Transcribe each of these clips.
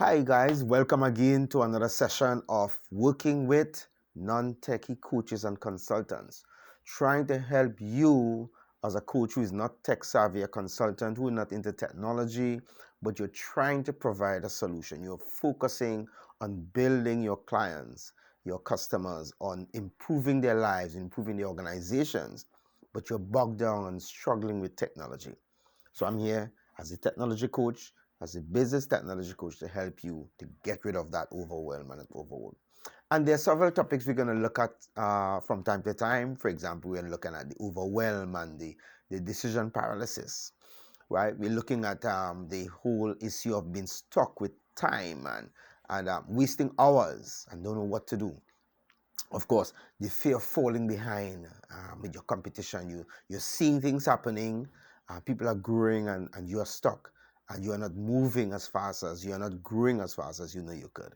Hi guys, welcome again to another session of working with non-techie coaches and consultants, trying to help you as a coach who is not tech savvy, a consultant who is not into technology, but you're trying to provide a solution. You're focusing on building your clients, your customers, on improving their lives, improving their organizations, but you're bogged down and struggling with technology. So I'm here as a technology coach, as a business technology coach to help you to get rid of that overwhelm and overwork. And there are several topics we're going to look at from time to time. For example, we're looking at the overwhelm and the decision paralysis, right? We're looking at the whole issue of being stuck with time and wasting hours and don't know what to do. Of course, the fear of falling behind with your competition. You're seeing things happening, people are growing and you are stuck and you are not moving as fast as you are not growing as fast as you know you could.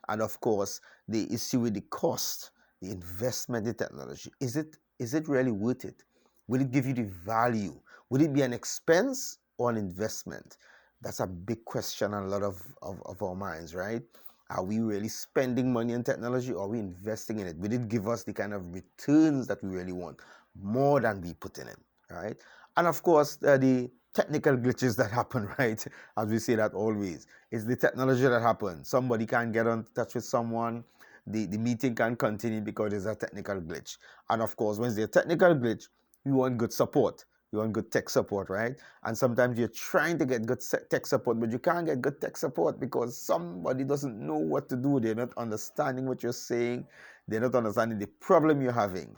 And of course, the issue with the cost, the investment in technology. Is it really worth it? Will it give you the value? Will it be an expense or an investment? That's a big question on a lot of our minds, right? Are we really spending money on technology or are we investing in it? Will it give us the kind of returns that we really want more than we put in it, right? And of course, the technical glitches that happen, right? As we say that always, it's the technology that happens. Somebody can't get in touch with someone. The meeting can't continue because there's a technical glitch. And of course, when there's a technical glitch, you want good support. You want good tech support, right? And sometimes you're trying to get good tech support, but you can't get good tech support because somebody doesn't know what to do. They're not understanding what you're saying. They're not understanding the problem you're having.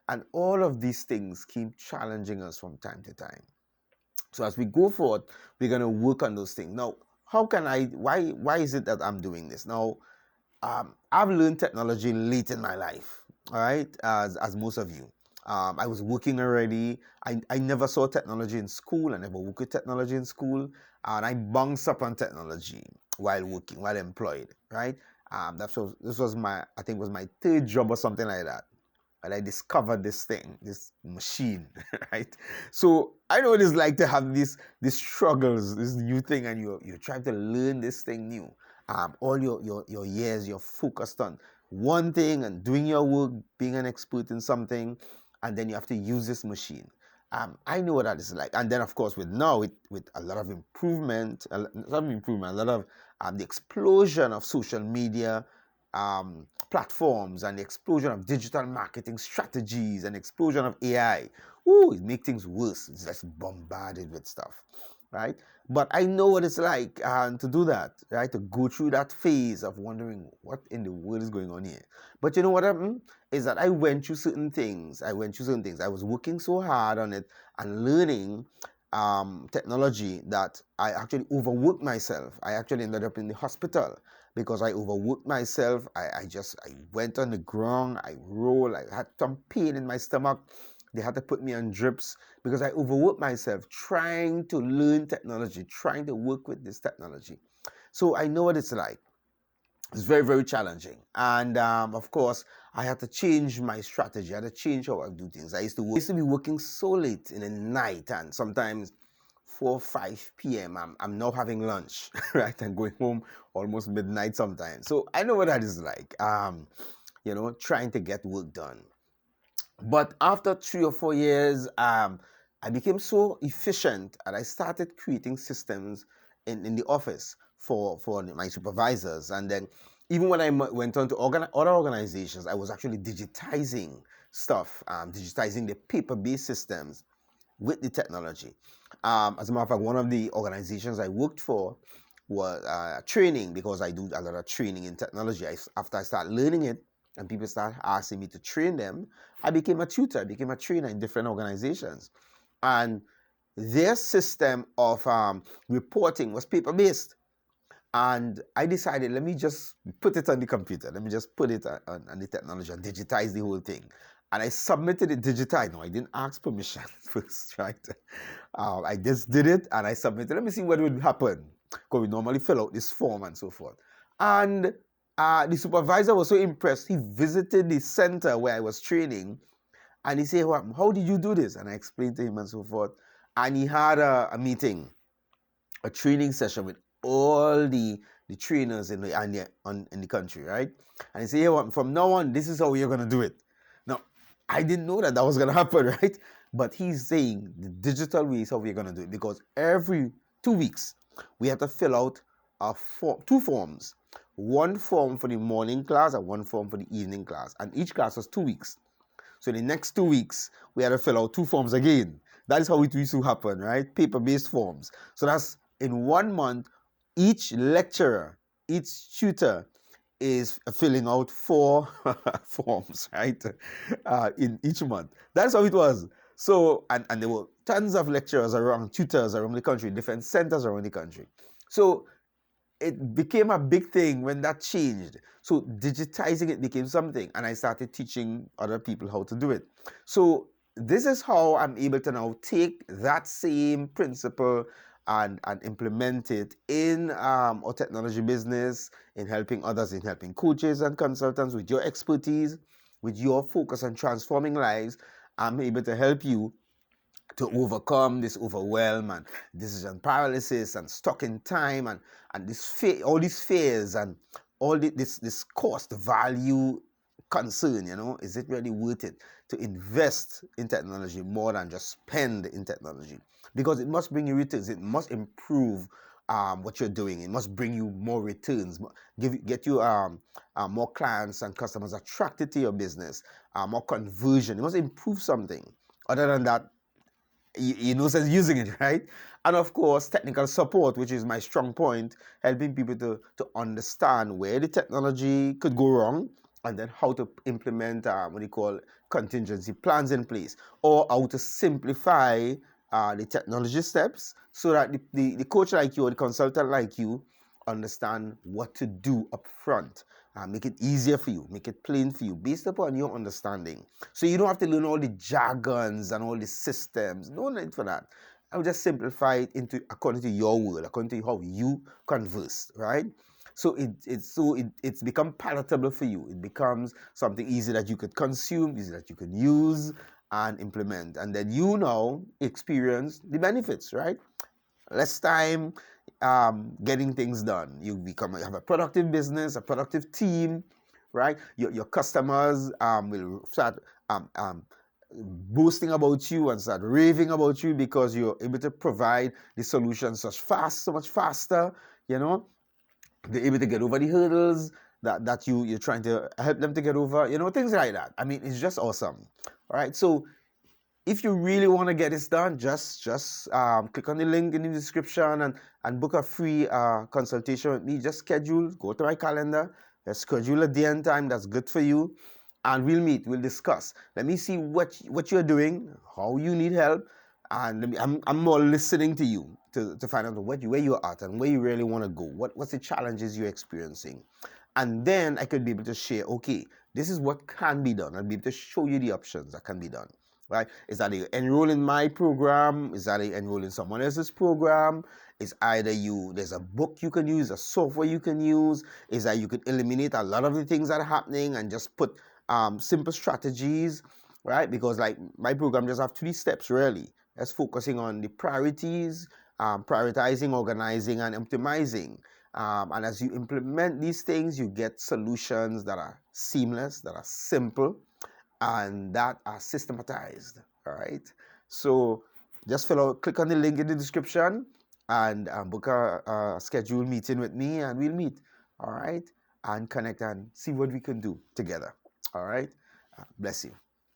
And all of these things keep challenging us from time to time. So as we go forward, we're going to work on those things. Now, why is it that I'm doing this? Now, I've learned technology late in my life, all right, as most of you. I was working already. I never saw technology in school. I never worked with technology in school. And I bounced up on technology while working, while employed, right? This was I think it was my third job or something like that. And I discovered this thing, this machine, right? So I know what it's like to have these struggles, this new thing, and you're trying to learn this thing new. All your years you're focused on one thing and doing your work, being an expert in something, and then you have to use this machine. I know what that is like. And then of course with a lot of improvement, a lot of the explosion of social media platforms and the explosion of digital marketing strategies and explosion of AI. Ooh, it makes things worse. It's just bombarded with stuff, right? But I know what it's like to do that, right? To go through that phase of wondering what in the world is going on here. But you know what happened is that I went through certain things. I was working so hard on it and learning technology that I actually overworked myself. I actually ended up in the hospital because I overworked myself. I went on the ground, I rolled, I had some pain in my stomach. They had to put me on drips because I overworked myself trying to learn technology, trying to work with this technology. So I know what it's like. It's very, very challenging. And of course, I had to change my strategy. I had to change how I do things. I used to be working so late in the night and sometimes 4 5 p.m. I'm now having lunch, right? And going home almost midnight sometimes. So I know what that is like, trying to get work done. But after 3 or 4 years, I became so efficient and I started creating systems in the office for my supervisors. And then even when I went on to other organizations, I was actually digitizing stuff, digitizing the paper-based systems with the technology. As a matter of fact, one of the organizations I worked for was training because I do a lot of training in technology. After I started learning it and people started asking me to train them, I became a tutor, I became a trainer in different organizations. And their system of reporting was paper-based. And I decided, let me just put it on the computer. Let me just put it on the technology and digitize the whole thing. And I submitted it digitized. No, I didn't ask permission first, right? I just did it and I submitted. Let me see what would happen. Because we normally fill out this form and so forth. And the supervisor was so impressed. He visited the center where I was training and he said, well, how did you do this? And I explained to him and so forth. And he had a meeting, a training session with all the the trainers in the country, right? And he said, "Hey, from now on, this is how you're gonna do it." Now, I didn't know that was gonna happen, right? But he's saying the digital way is how we're gonna do it, because every 2 weeks we have to fill out two forms. One form for the morning class and one form for the evening class. And each class was 2 weeks. So in the next 2 weeks, we had to fill out two forms again. That is how it used to happen, right? Paper-based forms. So that's in 1 month, each lecturer, each tutor is filling out four forms, right? In each month. That's how it was. So, and there were tons of lecturers around, tutors around the country, different centers around the country. So it became a big thing when that changed. So digitizing it became something, and I started teaching other people how to do it. So this is how I'm able to now take that same principle and implement it in our technology business, in helping others, in helping coaches and consultants with your expertise, with your focus on transforming lives. I'm able to help you to overcome this overwhelm and decision paralysis and stuck in time and all these fears and this cost value concern. Is it really worth it to invest in technology more than just spend in technology? Because it must bring you returns. It must improve what you're doing. It must bring you more returns, get you more clients and customers attracted to your business, more conversion. It must improve something. Other than that, you know, says using it, right? And of course, technical support, which is my strong point, helping people to understand where the technology could go wrong and then how to implement what you call contingency plans in place, or how to simplify the technology steps so that the coach like you or the consultant like you understand what to do up front. Make it easier for you, make it plain for you based upon your understanding. So you don't have to learn all the jargons and all the systems. No need for that. I will just simplify it into according to your word, according to how you converse, right? So it's become palatable for you. It becomes something easy that you could consume, easy that you could use and implement. And then you now experience the benefits, right? Less time getting things done. You have a productive business, a productive team, right? Your customers will start boasting about you and start raving about you because you're able to provide the solution so much faster. They're able to get over the hurdles that you're trying to help them to get over. Things like that. I mean, it's just awesome. All right, so if you really want to get this done, just click on the link in the description and book a free consultation with me. Just go to my calendar, schedule a day and time that's good for you, and we'll meet, we'll discuss. Let me see what you're doing, how you need help, and I'm more listening to you to find out where you're at and where you really want to go. What's the challenges you're experiencing? And then I could be able to share, okay, this is what can be done. I'll be able to show you the options that can be done. Right? Is that you enroll in my program? Is that you enroll in someone else's program? Is either there's a book you can use, a software you can use? Is that you can eliminate a lot of the things that are happening and just put simple strategies, right? Because like my program just have 3 steps really. That's focusing on the priorities, prioritizing, organizing, and optimizing. And as you implement these things, you get solutions that are seamless, that are simple, and that are systematized. All right. So just click on the link in the description and book a scheduled meeting with me, and we'll meet. All right. And connect and see what we can do together. All right. Bless you.